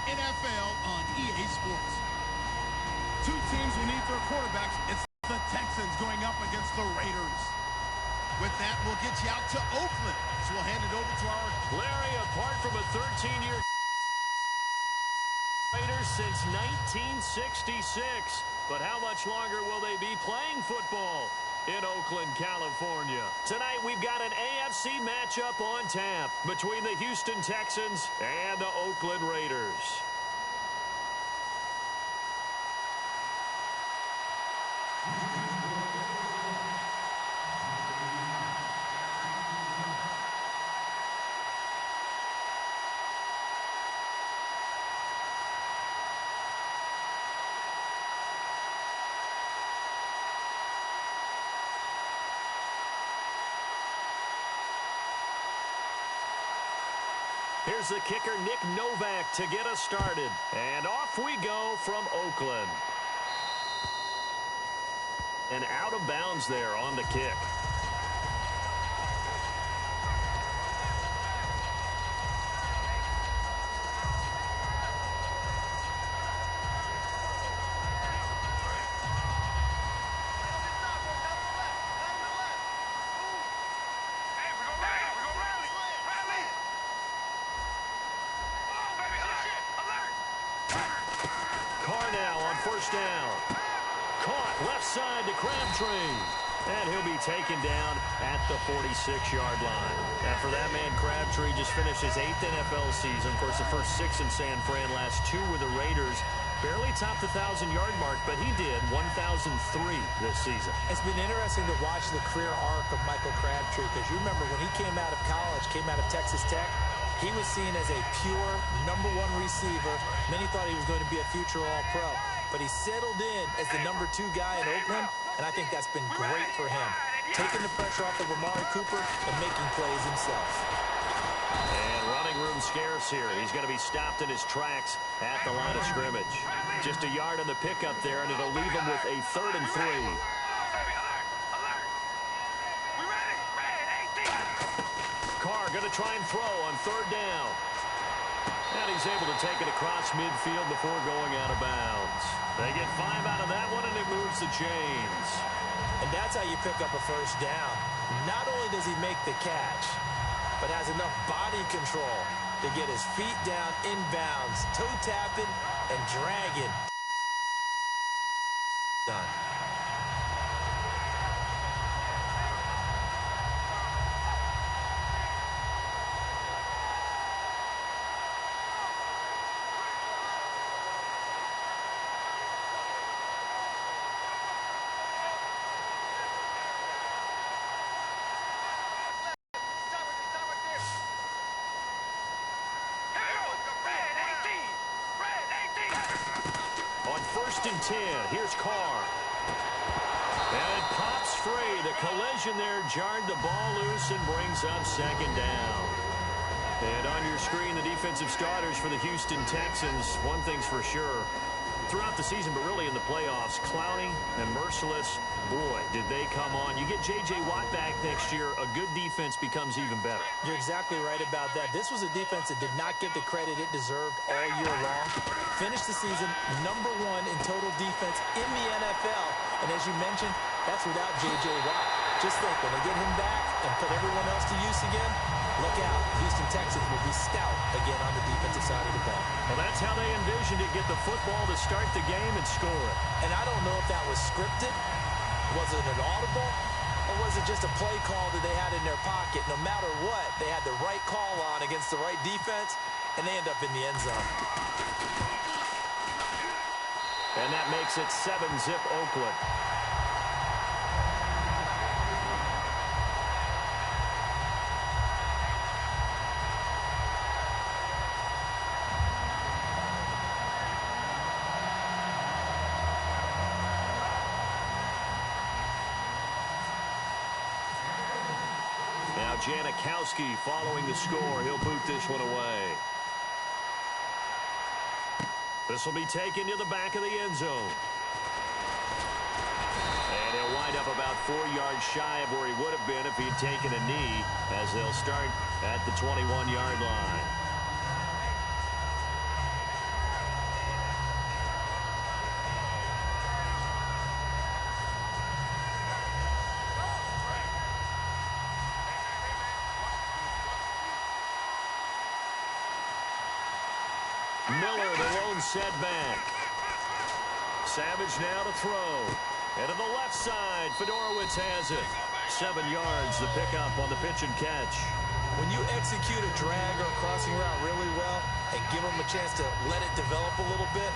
NFL on EA Sports. Two teams who need their quarterbacks. It's the Texans going up against the Raiders. With that, we'll get you out to Oakland. So we'll hand it over to our Larry, apart from a 13-year Raiders since 1966. But how much longer will they be playing football in Oakland, California? Tonight, we've got an AFC matchup on tap between the Houston Texans and the Oakland Raiders. Here's the kicker, Nick Novak, to get us started. And off we go from Oakland. And out of bounds there on the kick. First down. Caught left side to Crabtree. And he'll be taken down at the 46-yard line. And for that man, Crabtree just finished his 8th NFL season. Of course, the first 6 in San Fran, last 2 with the Raiders. Barely topped the 1,000-yard mark, but he did 1,003 this season. It's been interesting to watch the career arc of Michael Crabtree, because you remember when he came out of college, came out of Texas Tech, he was seen as a pure #1 receiver. Many thought he was going to be a future All-Pro. But he settled in as the #2 guy in Oakland, and I think that's been great for him. Taking the pressure off of Amari Cooper and making plays himself. And running room scarce here. He's going to be stopped in his tracks at the line of scrimmage. Just a yard on the pickup there, and it'll leave him with a 3rd and 3. Carr going to try and throw on 3rd down. And he's able to take it across midfield before going out of bounds. They get 5 out of that one, and it moves the chains. And that's how you pick up a first down. Not only does he make the catch, but has enough body control to get his feet down inbounds, toe tapping and dragging. Done. First and 10. Here's Carr. And it pops free. The collision there jarred the ball loose and brings up 2nd down. And on your screen, the defensive starters for the Houston Texans. One thing's for sure. Throughout the season, but really in the playoffs, Clowney and Merciless, boy, did they come on. You get J.J. Watt back next year, a good defense becomes even better. You're exactly right about that. This was a defense that did not get the credit it deserved all year long. Finished the season #1 in total defense in the NFL. And as you mentioned, that's without J.J. Watt. Just think, when they get him back and put everyone else to use again, look out. Houston Texans will be stout again on the defensive side of the ball. Well, that's how they envisioned it, get the football to start the game and score it. And I don't know if that was scripted. Was it an audible? Or was it just a play call that they had in their pocket? No matter what, they had the right call on against the right defense, and they end up in the end zone. And that makes it 7-zip Oakland. Now Janikowski following the score. He'll boot this one away. This will be taken to the back of the end zone. And he'll wind up about 4 yards shy of where he would have been if he had taken a knee, as they'll start at the 21-yard line. Miller, the lone setback. Savage now to throw. And to the left side, Fedorowicz has it. 7 yards, the pickup on the pitch and catch. When you execute a drag or a crossing route really well and give them a chance to let it develop a little bit,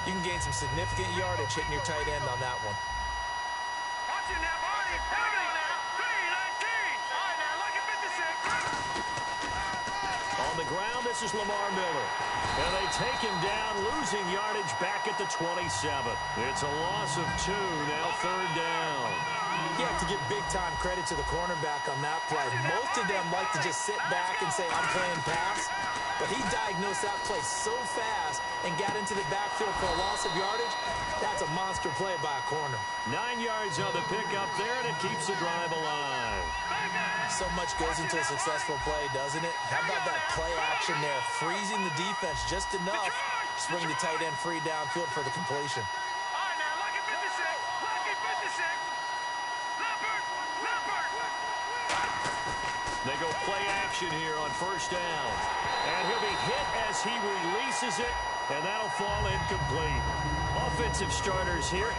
you can gain some significant yardage hitting your tight end on that one. Watch it now, Marty. Hang on now. 3:19. All right, now look at 56. On the ground, this is Lamar Miller. And they take him down, losing yardage back at the 27. It's a loss of 2, now 3rd down. You have to give big-time credit to the cornerback on that play. Most of them like to just sit back and say, I'm playing pass. But he diagnosed that play so fast and got into the backfield for a loss of yardage. That's a monster play by a corner. 9 yards on the pickup there, and it keeps the drive alive. So much goes into a successful play, doesn't it? How about that play action there, freezing the defense just enough to bring the tight end free downfield for the completion. All right, now look at 56. Look at 56. Leopard. They go play action here on 1st down. And he'll be hit as he releases it, and that'll fall incomplete. Offensive starters here.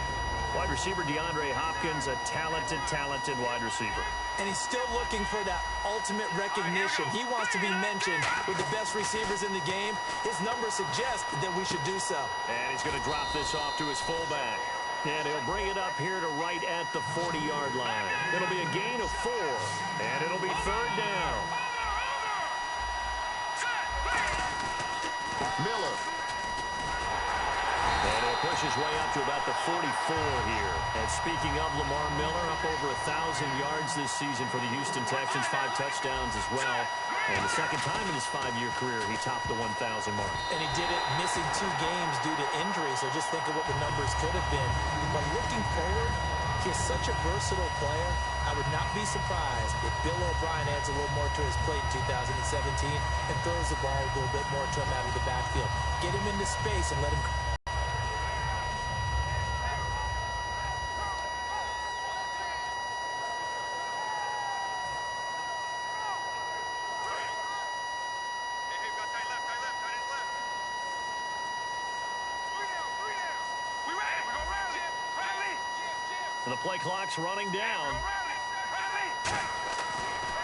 Wide receiver DeAndre Hopkins, a talented wide receiver. And he's still looking for that ultimate recognition. He wants to be mentioned with the best receivers in the game. His numbers suggest that we should do so. And he's going to drop this off to his fullback. And he'll bring it up here to right at the 40-yard line. It'll be a gain of 4, and it'll be 3rd down. Miller. And he'll push his way up to about the 44 here. And speaking of Lamar Miller, up over 1,000 yards this season for the Houston Texans, 5 touchdowns as well. And the second time in his 5-year career, he topped the 1,000 mark. And he did it missing 2 games due to injury, so just think of what the numbers could have been. But looking forward, he's such a versatile player. I would not be surprised if Bill O'Brien adds a little more to his plate in 2017 and throws the ball a little bit more to him out of the backfield. Get him into space and let him... And the play clock's running down.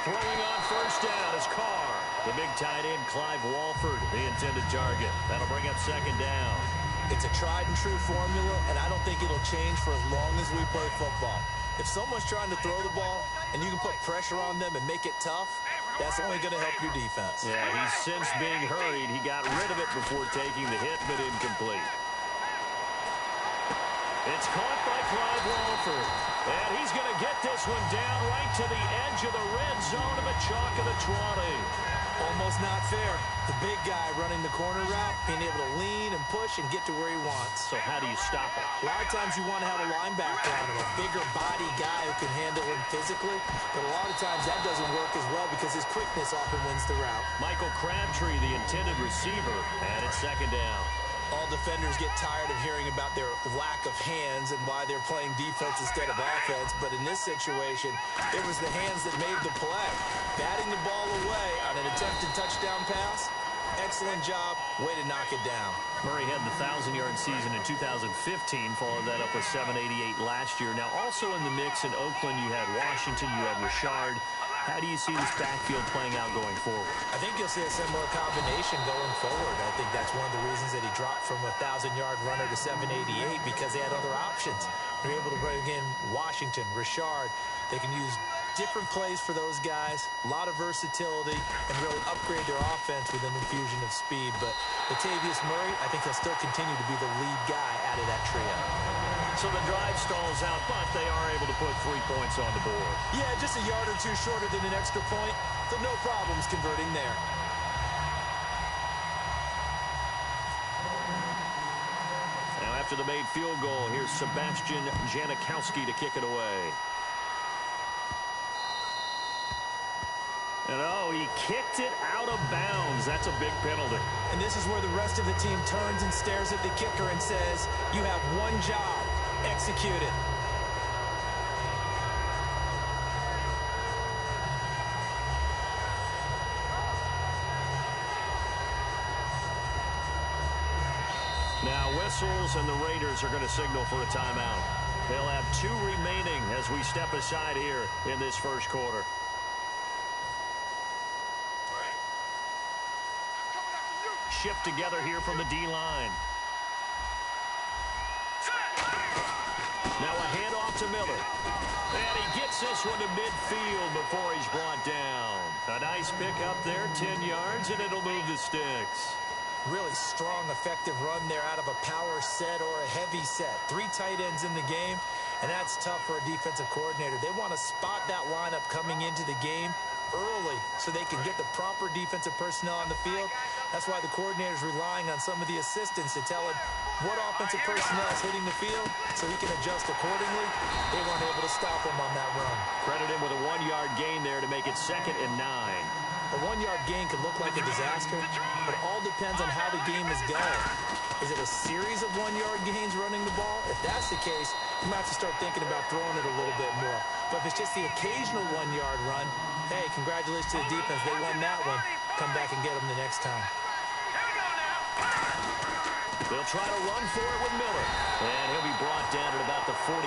Throwing on 1st down is Carr. The big tight end, Clive Walford, the intended target. That'll bring up 2nd down. It's a tried-and-true formula, and I don't think it'll change for as long as we play football. If someone's trying to throw the ball and you can put pressure on them and make it tough, that's only going to help your defense. Yeah, he's since being hurried. He got rid of it before taking the hit, but incomplete. It's caught by Clive Walford. And he's going to get this one down right to the edge of the red zone of the chalk of the 20. Almost not fair. The big guy running the corner route, being able to lean and push and get to where he wants. So how do you stop it? A lot of times you want to have a linebacker on him, a bigger body guy who can handle him physically. But a lot of times that doesn't work as well because his quickness often wins the route. Michael Crabtree, the intended receiver, and it's 2nd down. All defenders get tired of hearing about their lack of hands and why they're playing defense instead of offense. But in this situation, it was the hands that made the play. Batting the ball away on an attempted touchdown pass. Excellent job. Way to knock it down. Murray had the 1,000-yard season in 2015, followed that up with 788 last year. Now, also in the mix in Oakland, you had Washington, you had Richard. How do you see this backfield playing out going forward? I think you'll see a similar combination going forward. I think that's one of the reasons that he dropped from a 1,000-yard runner to 788 because they had other options. They're able to bring in Washington, Richard. They can use different plays for those guys, a lot of versatility, and really upgrade their offense with an infusion of speed. But Latavius Murray, I think he'll still continue to be the lead guy out of that trio. So the drive stalls out, but they are able to put 3 points on the board. Yeah, just a yard or 2 shorter than an extra point, so no problems converting there. Now after the made field goal, here's Sebastian Janikowski to kick it away. And oh, he kicked it out of bounds. That's a big penalty. And this is where the rest of the team turns and stares at the kicker and says, you have one job, execute it. whistles, and the Raiders are going to signal for a timeout. They'll have 2 remaining as we step aside here in this first quarter. Shift together here from the D-line. Now a handoff to Miller. And he gets this one to midfield before he's brought down. A nice pickup there, 10 yards, and it'll move the sticks. Really strong, effective run there out of a power set or a heavy set. 3 tight ends in the game, and that's tough for a defensive coordinator. They want to spot that lineup coming into the game early so they can get the proper defensive personnel on the field. That's why the coordinator's relying on some of the assistants to tell him what offensive personnel is hitting the field so he can adjust accordingly. They weren't able to stop him on that run. Credit him with a 1-yard gain there to make it 2nd and 9. A 1-yard gain could look like a disaster, but it all depends on how the game is going. Is it a series of 1-yard gains running the ball? If that's the case, you might have to start thinking about throwing it a little bit more. But if it's just the occasional 1-yard run, hey, congratulations to the defense. They won that one. Come back and get them the next time. They'll try to run for it with Miller. And he'll be brought down at about the 42.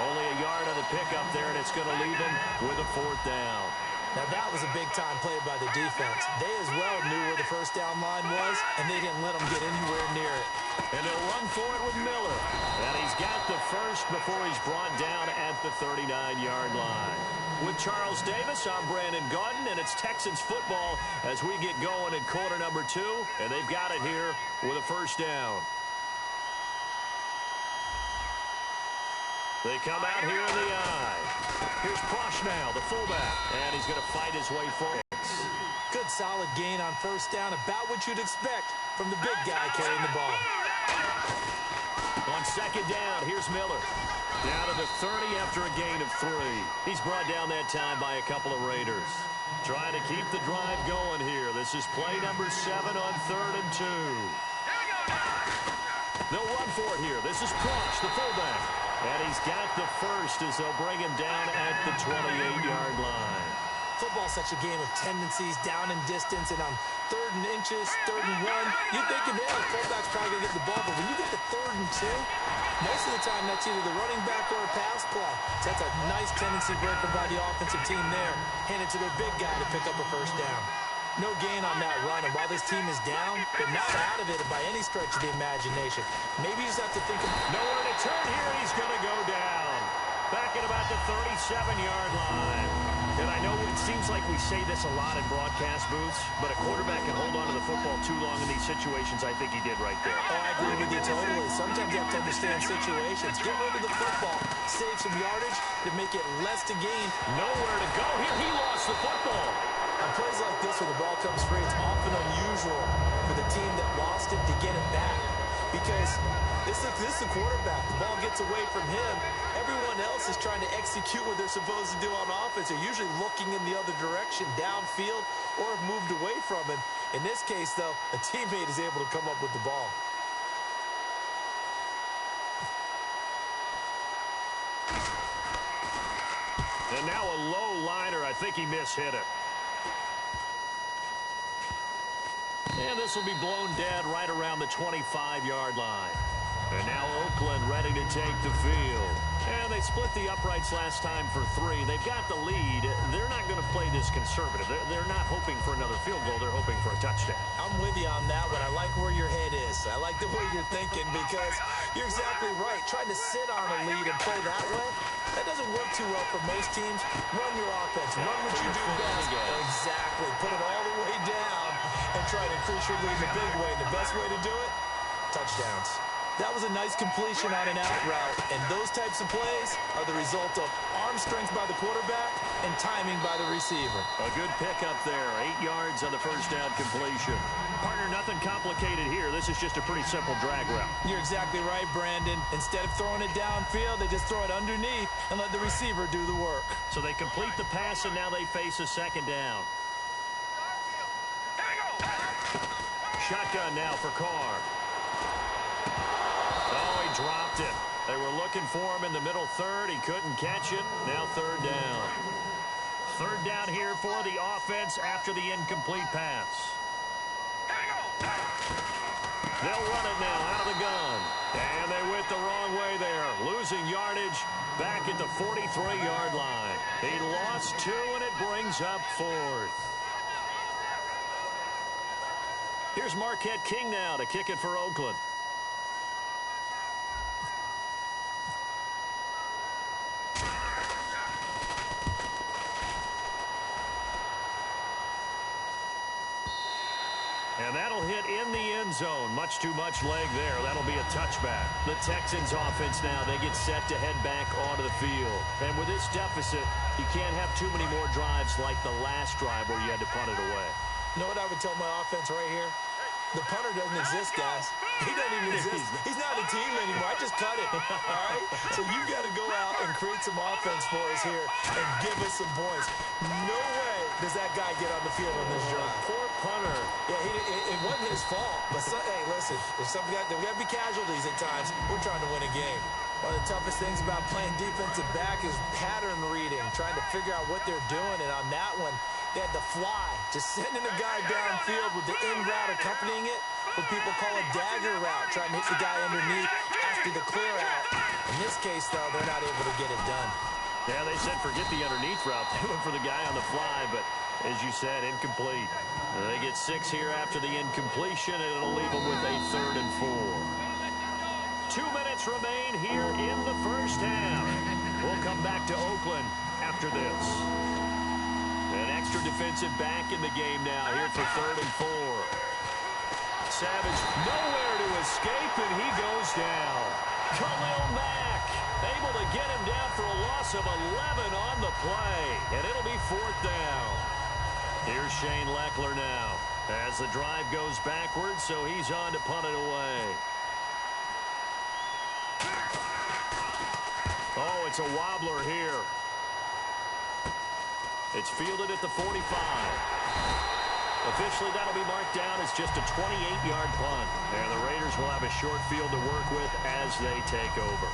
Only a yard on the pickup there, and it's going to leave him with a 4th down. Now, that was a big-time play by the defense. They as well knew where the first down line was, and they didn't let them get anywhere near it. And they'll run for it with Miller. And he's got the first before he's brought down at the 39-yard line. With Charles Davis, I'm Brandon Gaudin, and it's Texans football as we get going in quarter number 2. And they've got it here with a first down. They come out here in the eye. Here's Prosh now, the fullback, and he's going to fight his way forward. Good solid gain on first down, about what you'd expect from the big guy carrying the ball. On 2nd down, here's Miller. Down to the 30 after a gain of 3. He's brought down that time by a couple of Raiders. Trying to keep the drive going here. This is play number 7 on 3rd and 2. They'll run for it here. This is Prosh, the fullback. And he's got the first as they'll bring him down at the 28-yard line. Football's such a game of tendencies, down and distance, and on 3rd and inches, 3rd and 1, you're thinking, yeah, the fullback's probably going to get the ball. But when you get to 3rd and 2, most of the time that's either the running back or a pass play. So that's a nice tendency breaker by the offensive team there. Hand it to their big guy to pick up a first down. No gain on that run, and while this team is down, they're not out of it by any stretch of the imagination. Maybe you just have to think of... Nowhere to turn here, and he's going to go down. Back at about the 37-yard line. And I know it seems like we say this a lot in broadcast booths, but a quarterback can hold on to the football too long in these situations. I think he did right there. Oh, I agree with you totally. Sometimes you have to understand situations. Get rid of the football. Save some yardage to make it less to gain. Nowhere to go here. He lost the football. On plays like this where the ball comes free, it's often unusual for the team that lost it to get it back. Because this is the quarterback. The ball gets away from him. Everyone else is trying to execute what they're supposed to do on offense. They're usually looking in the other direction, downfield, or have moved away from him. In this case, though, a teammate is able to come up with the ball. And now a low liner. I think he mishit it. And this will be blown dead right around the 25-yard line. And now Oakland ready to take the field. And they split the uprights last time for 3. They've got the lead. They're not going to play this conservative. They're not hoping for another field goal. They're hoping for a touchdown. I'm with you on that one. I like where your head is. I like the way you're thinking because you're exactly right. Trying to sit on a lead and play that way, that doesn't work too well for most teams. Run your offense. Run what you do best. Exactly. Put it all the way down and try to increase your lead in the big way. The best way to do it, touchdowns. That was a nice completion on an out route, and those types of plays are the result of arm strength by the quarterback and timing by the receiver. A good pickup there, 8 yards on the first down completion. Partner, nothing complicated here. This is just a pretty simple drag route. You're exactly right, Brandon. Instead of throwing it downfield, they just throw it underneath and let the receiver do the work. So they complete the pass, and now they face a second down. Shotgun now for Carr. Oh, he dropped it. They were looking for him in the middle third. He couldn't catch it. Now 3rd down. 3rd down here for the offense after the incomplete pass. They'll run it now out of the gun. And they went the wrong way there, losing yardage back at the 43-yard line. He lost 2, and it brings up 4th. Here's Marquette King now to kick it for Oakland. And that'll hit in the end zone. Much too much leg there. That'll be a touchback. The Texans offense now, they get set to head back onto the field. And with this deficit, you can't have too many more drives like the last drive where you had to punt it away. You know what I would tell my offense right here? The punter doesn't exist, guys. He doesn't even exist. He's not a team anymore. I just cut it, all right? So you've got to go out and create some offense for us here and give us some points. No way does that guy get on the field on this drive. Poor punter. Yeah, it wasn't his fault. But, hey, listen, there's got to be casualties at times. We're trying to win a game. One of the toughest things about playing defensive back is pattern reading, trying to figure out what they're doing. And on that one, they had to fly, just sending a guy downfield with the in route accompanying it, what people call a dagger route, trying to hit the guy underneath after the clear out. In this case, though, they're not able to get it done. Yeah, they said forget the underneath route. They went for the guy on the fly, but as you said, incomplete. They get 6 here after the incompletion, and it'll leave them with a 3rd and 4. 2 minutes remain here in the first half. We'll come back to Oakland after this. An extra defensive back in the game now here for 3rd and 4. Savage nowhere to escape, and he goes down. Khalil Mack able to get him down for a loss of 11 on the play, and it'll be 4th down. Here's Shane Leckler now as the drive goes backwards, so he's on to punt it away. Oh, it's a wobbler here. It's fielded at the 45. Officially, that'll be marked down as just a 28-yard punt. And the Raiders will have a short field to work with as they take over.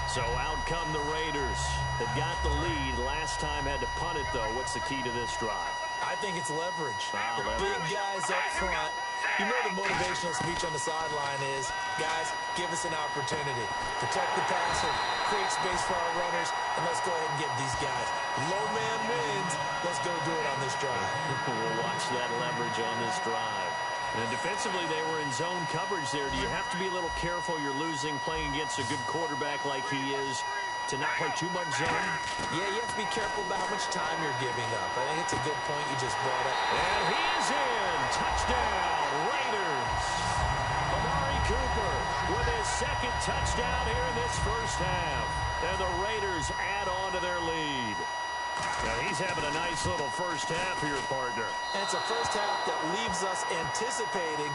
So out come the Raiders. They've got the lead. Last time had to punt it, though. What's the key to this drive? I think it's leverage. The Leverage. big guys up front. You know the motivational speech on the sideline is, guys, give us an opportunity. Protect the passer, create space for our runners, and let's go ahead and get these guys. Low man wins. Let's go do it on this drive. We'll watch that leverage on this drive. And defensively, they were in zone coverage there. Do you have to be a little careful? You're losing playing against a good quarterback like he is to not play too much zone? Yeah, you have to be careful about how much time you're giving up. I think it's a good point you just brought up. And he is in. Touchdown, Raiders. Amari Cooper with his 2nd touchdown here in this first half. And the Raiders add on to their lead. Now he's having a nice little first half here, partner. And it's a first half that leaves us anticipating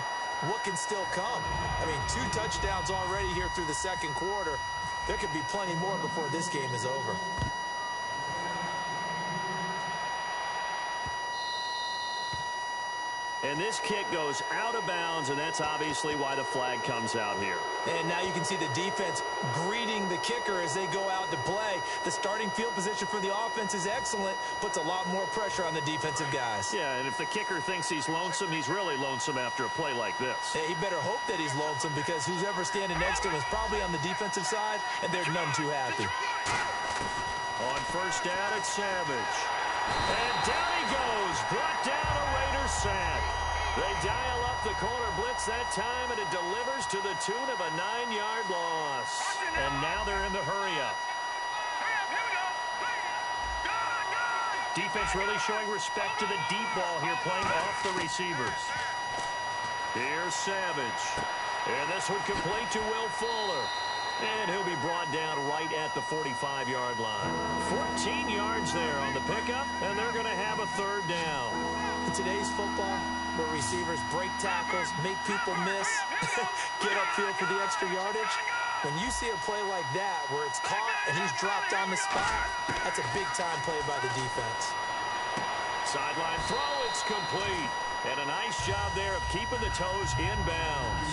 what can still come. I mean, 2 touchdowns already here through the 2nd quarter. There could be plenty more before this game is over. And this kick goes out of bounds, and that's obviously why the flag comes out here. And now you can see the defense greeting the kicker as they go out to play. The starting field position for the offense is excellent, puts a lot more pressure on the defensive guys. Yeah, and if the kicker thinks he's lonesome, he's really lonesome after a play like this. Yeah, he better hope that he's lonesome because who's ever standing next to him is probably on the defensive side, and they're none too happy. On first down, it's Savage. And down he goes, brought down a Raiders sack. They dial up the corner blitz that time, and it delivers to the tune of a 9-yard loss. And now they're in the hurry-up. Defense really showing respect to the deep ball here, playing off the receivers. Here's Savage. And this one complete to Will Fuller. And he'll be brought down right at the 45-yard line. 14 yards there on the pickup, and they're going to have a 3rd down. In today's football, where receivers break tackles, make people miss, get upfield for the extra yardage, when you see a play like that where it's caught and he's dropped on the spot, that's a big-time play by the defense. Sideline throw, it's complete. And a nice job there of keeping the toes in bounds.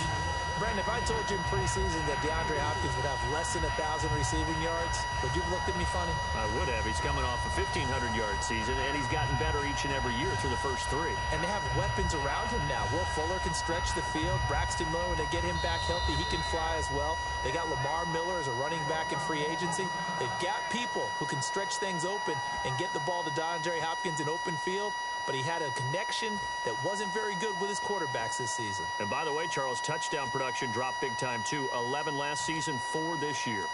Brandon, if I told you in preseason that DeAndre Hopkins would have less than 1,000 receiving yards, would you have looked at me funny? I would have. He's coming off a 1,500-yard season, and he's gotten better each and every year through the first three. And they have weapons around him now. Will Fuller can stretch the field. Braxton Miller, when they get him back healthy, he can fly as well. They got Lamar Miller as a running back in free agency. They've got people who can stretch things open and get the ball to DeAndre Hopkins in open field. But he had a connection that wasn't very good with his quarterbacks this season. And by the way, Charles, touchdown production dropped big time too. 11 last season, 4 this year.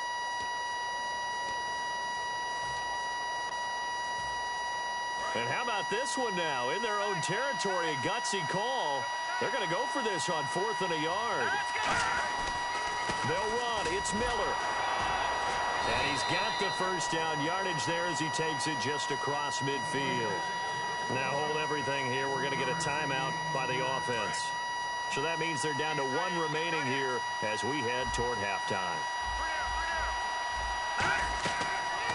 And how about this one now? In their own territory, a gutsy call. They're going to go for this on 4th and a yard. They'll run. It's Miller. And he's got the first down yardage there as he takes it just across midfield. Now hold everything here. We're going to get a timeout by the offense. So that means they're down to 1 remaining here as we head toward halftime.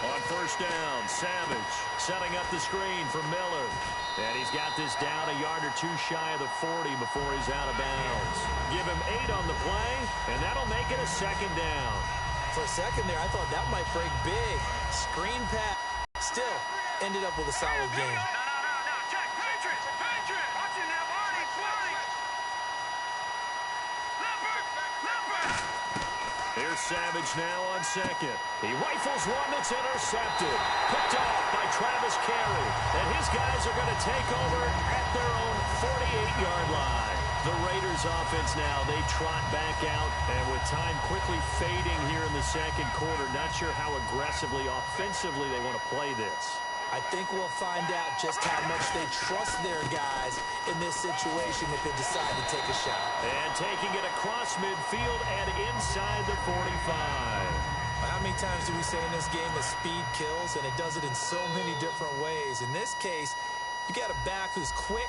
On first down, Savage setting up the screen for Miller. And he's got this down a yard or 2 shy of the 40 before he's out of bounds. Give him 8 on the play, and that'll make it a 2nd down. For a second there, I thought that might break big. Screen pass. Still ended up with a solid game. Here's Savage now on 2nd. He rifles one that's intercepted. Picked off by Travis Carey. And his guys are going to take over at their own 48-yard line. The Raiders offense now, they trot back out. And with time quickly fading here in the 2nd quarter, not sure how aggressively, offensively they want to play this. I think we'll find out just how much they trust their guys in this situation if they decide to take a shot. And taking it across midfield and inside the 45. How many times do we say in this game that speed kills, and it does it in so many different ways? In this case, you got a back who's quick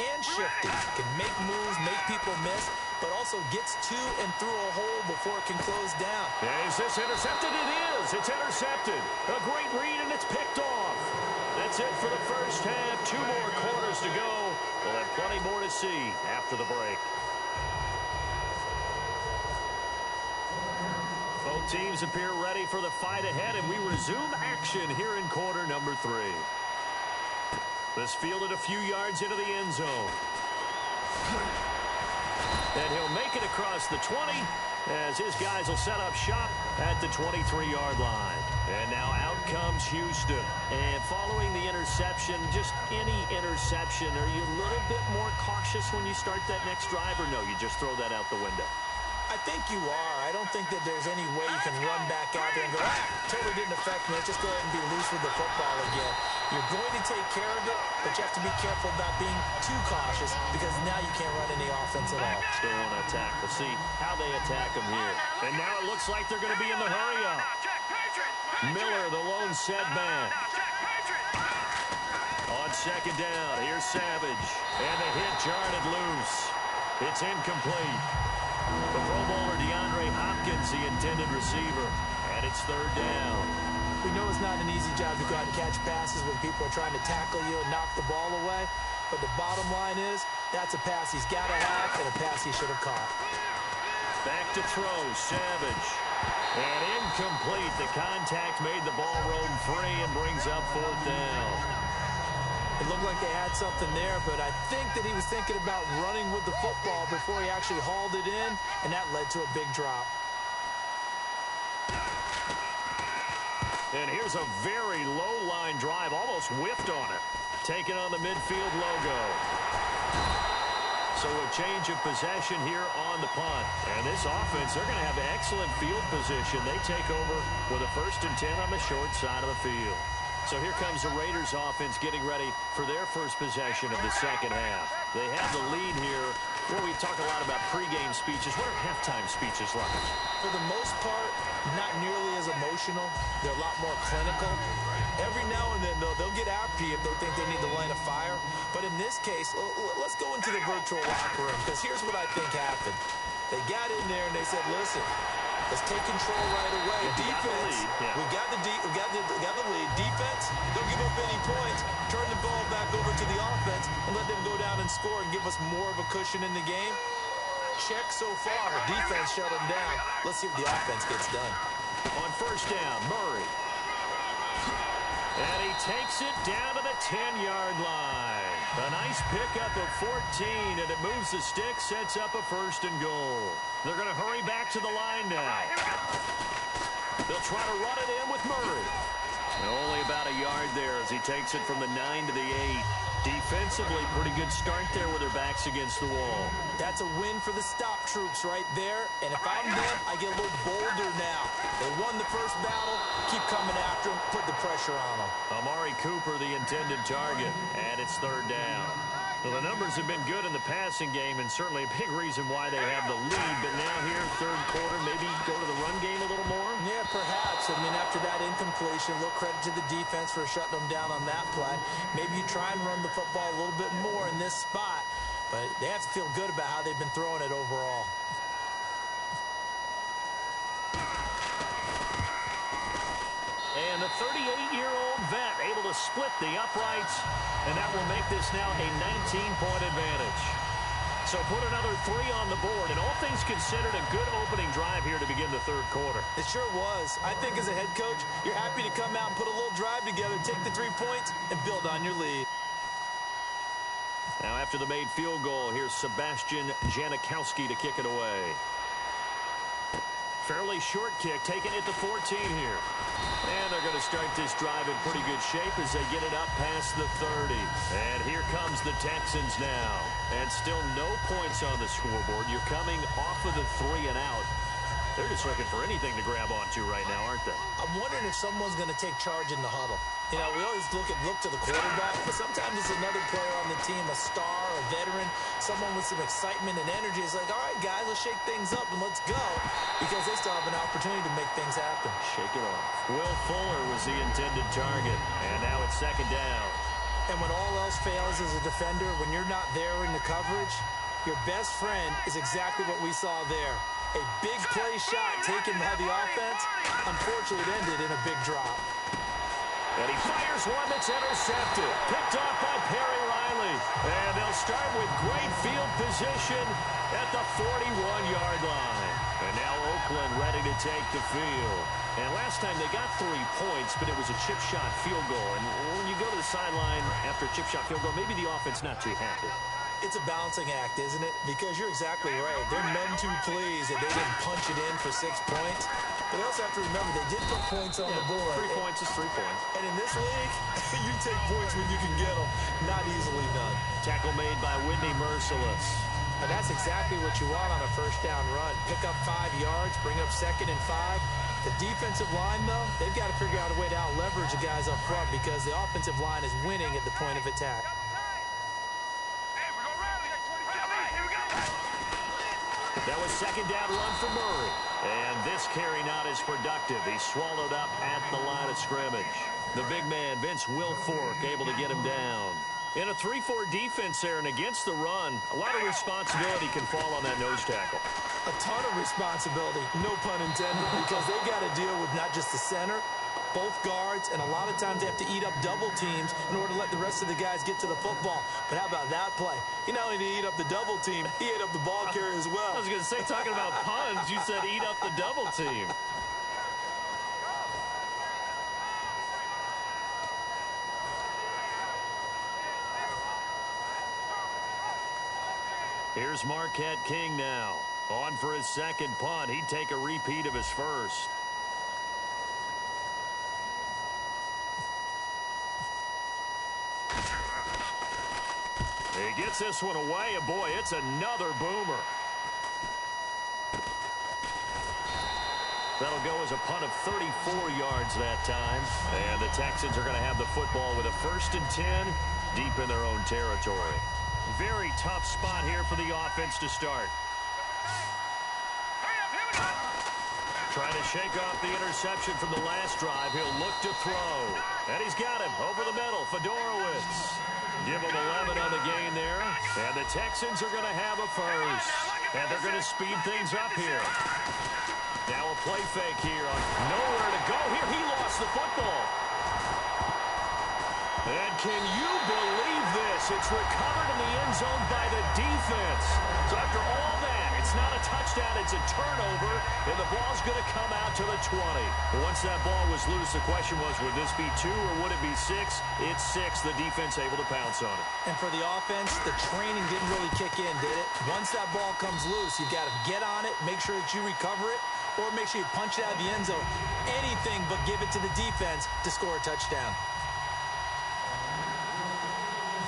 and shifty, can make moves, make people miss, but also gets to and through a hole before it can close down. Is this intercepted? It is. It's intercepted. A great read, and it's picked off. That's it for the first half. 2 more quarters to go. We'll have plenty more to see after the break. Both teams appear ready for the fight ahead, and we resume action here in quarter number 3. This fielded a few yards into the end zone. And he'll make it across the 20 as his guys will set up shop at the 23-yard line. And now out comes Houston. And following the interception, just any interception, are you a little bit more cautious when you start that next drive, or no, you just throw that out the window? I think you are. I don't think that there's any way you can run back out there and go, totally didn't affect me. Let's just go ahead and be loose with the football again. You're going to take care of it, but you have to be careful about being too cautious because now you can't run any offense at all. Still want to attack. We'll see how they attack them here. And now it looks like they're going to be in the hurry-up. Miller, the lone setback. On 2nd down, here's Savage. And the hit jarred it loose. It's incomplete. The Pro Bowler DeAndre Hopkins, the intended receiver. And it's 3rd down. We know it's not an easy job to go out and catch passes when people are trying to tackle you and knock the ball away. But the bottom line is, that's a pass he's got to have and a pass he should have caught. Back to throw, Savage. And incomplete. The contact made the ball roam free and brings up 4th down. It looked like they had something there, but I think that he was thinking about running with the football before he actually hauled it in, and that led to a big drop. And here's a very low-line drive, almost whiffed on it. Taking on the midfield logo. So a change of possession here on the punt. And this offense, they're going to have excellent field position. They take over with a 1st and 10 on the short side of the field. So here comes the Raiders offense getting ready for their first possession of the 2nd half. They have the lead here. Well, we talk a lot about pregame speeches. What are halftime speeches like? For the most part, not nearly as emotional. They're a lot more clinical. Every now and then, though, they'll get after you if they think they need to light a fire. But in this case, let's go into the virtual locker room, because here's what I think happened. They got in there and they said, listen, let's take control right away. Defense, we got the lead. Defense, don't give up any points. Turn the ball back over to the offense and let them go down and score and give us more of a cushion in the game. check so far. Defense shut him down. Let's see what the offense gets done. On first down, Murray. And he takes it down to the 10-yard line. A nice pickup of 14, and it moves the stick, sets up a first and goal. They're going to hurry back to the line now. They'll try to run it in with Murray. And only about a yard there as he takes it from the 9 to the 8. Defensively, pretty good start there with their backs against the wall. That's a win for the stop troops right there. And if I'm them, I get a little bolder now. They won the first battle. Keep coming after them. Put the pressure on them. Amari Cooper, the intended target. And it's third down. Well, the numbers have been good in the passing game, and certainly a big reason why they have the lead. But now here, third quarter, maybe go to the run game a little more? Yeah, perhaps. I mean, after that incompletion, a little credit to the defense for shutting them down on that play. Maybe you try and run the football a little bit more in this spot. But they have to feel good about how they've been throwing it overall. And the 38-year-old vet able to split the uprights, and that will make this now a 19-point advantage. So put another 3 on the board, and all things considered, a good opening drive here to begin the third quarter. It sure was. I think as a head coach, you're happy to come out and put a little drive together, take the 3 points, and build on your lead. Now after the made field goal, here's Sebastian Janikowski to kick it away. Fairly short kick, taking it to 14 here. And they're going to start this drive in pretty good shape as they get it up past the 30. And here comes the Texans now. And still no points on the scoreboard. You're coming off of the 3 and out. They're just looking for anything to grab onto right now, aren't they? I'm wondering if someone's going to take charge in the huddle. You know, we always look to the quarterback, but sometimes it's another player on the team, a star, a veteran, someone with some excitement and energy. It's like, all right, guys, let's shake things up and let's go, because they still have an opportunity to make things happen. Shake it off. Will Fuller was the intended target, and now it's second down. And when all else fails as a defender, when you're not there in the coverage, your best friend is exactly what we saw there. A big play shot taken by the offense. Unfortunately, it ended in a big drop. And he fires one that's intercepted. Picked off by Perry Riley. And they'll start with great field position at the 41-yard line. And now Oakland ready to take the field. And last time they got 3 points, but it was a chip shot field goal. And when you go to the sideline after a chip shot field goal, maybe the offense not too happy. It's a balancing act, isn't it? Because you're exactly right. They're none too pleased that they didn't punch it in for 6 points. But they also have to remember they did put points on the board. 3 points is 3 points. And in this league, you take points when you can get them. Not easily done. Tackle made by Whitney Merciless. And that's exactly what you want on a first down run. Pick up 5 yards, bring up 2nd and 5. The defensive line, though, they've got to figure out a way to out-leverage the guys up front because the offensive line is winning at the point of attack. That was second down run for Murray. And this carry not as productive. He swallowed up at the line of scrimmage. The big man, Vince Wilfork, able to get him down. In a 3-4 defense there and against the run, a lot of responsibility can fall on that nose tackle. A ton of responsibility, no pun intended, because they got to deal with not just the center, both guards, and a lot of times they have to eat up double teams in order to let the rest of the guys get to the football. But how about that play? He not only did he eat up the double team, he ate up the ball carrier as well. I was going to say, talking about puns, you said eat up the double team. Here's Marquette King now. On for his second punt. He'd take a repeat of his first. He gets this one away, and boy, it's another boomer. That'll go as a punt of 34 yards that time. And the Texans are going to have the football with a 1st and 10 deep in their own territory. Very tough spot here for the offense to start. Trying to shake off the interception from the last drive. He'll look to throw. And he's got him over the middle. Fedorowicz. Give him 11 on the gain there. And the Texans are going to have a first. And they're going to speed things up here. Now a play fake here. Nowhere to go here. He lost the football. And can you believe this? It's recovered in the end zone by the defense. So after all that, it's It's not a touchdown, it's a turnover, and the ball's going to come out to the 20. Once that ball was loose, the question was, would this be 2 or would it be 6? It's 6. The defense able to pounce on it. And for the offense, the training didn't really kick in, did it? Once that ball comes loose, you've got to get on it, make sure that you recover it, or make sure you punch it out of the end zone. Anything but give it to the defense to score a touchdown.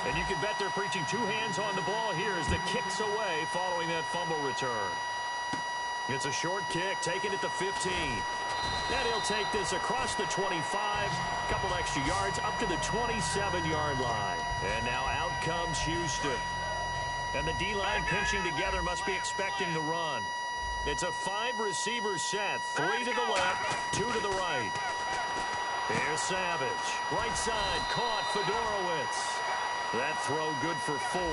And you can bet they're preaching 2 hands on the ball here as the kick's away following that fumble return. It's a short kick, taking it to 15. And he'll take this across the 25, couple extra yards up to the 27-yard line. And now out comes Houston. And the D-line pinching together must be expecting the run. It's a 5-receiver set, 3 to the left, 2 to the right. Here's Savage. Right side, caught Fedorowicz. That throw good for 4.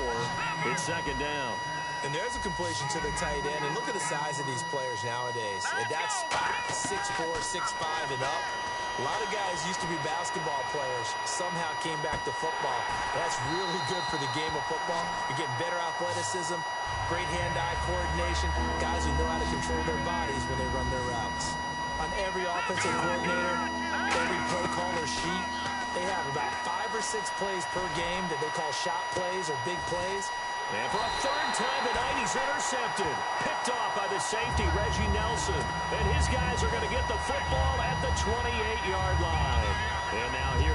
It's second down. And there's a completion to the tight end. And look at the size of these players nowadays. At that spot, 6'4", 6'5", and up. A lot of guys used to be basketball players, somehow came back to football. That's really good for the game of football. You're getting better athleticism, great hand-eye coordination, guys who know how to control their bodies when they run their routes. On every offensive coordinator, every play caller sheet, they have about 5 or 6 plays per game that they call shot plays or big plays. And for a third time tonight, he's intercepted. Picked off by the safety, Reggie Nelson. And his guys are going to get the football at the 28-yard line. And now here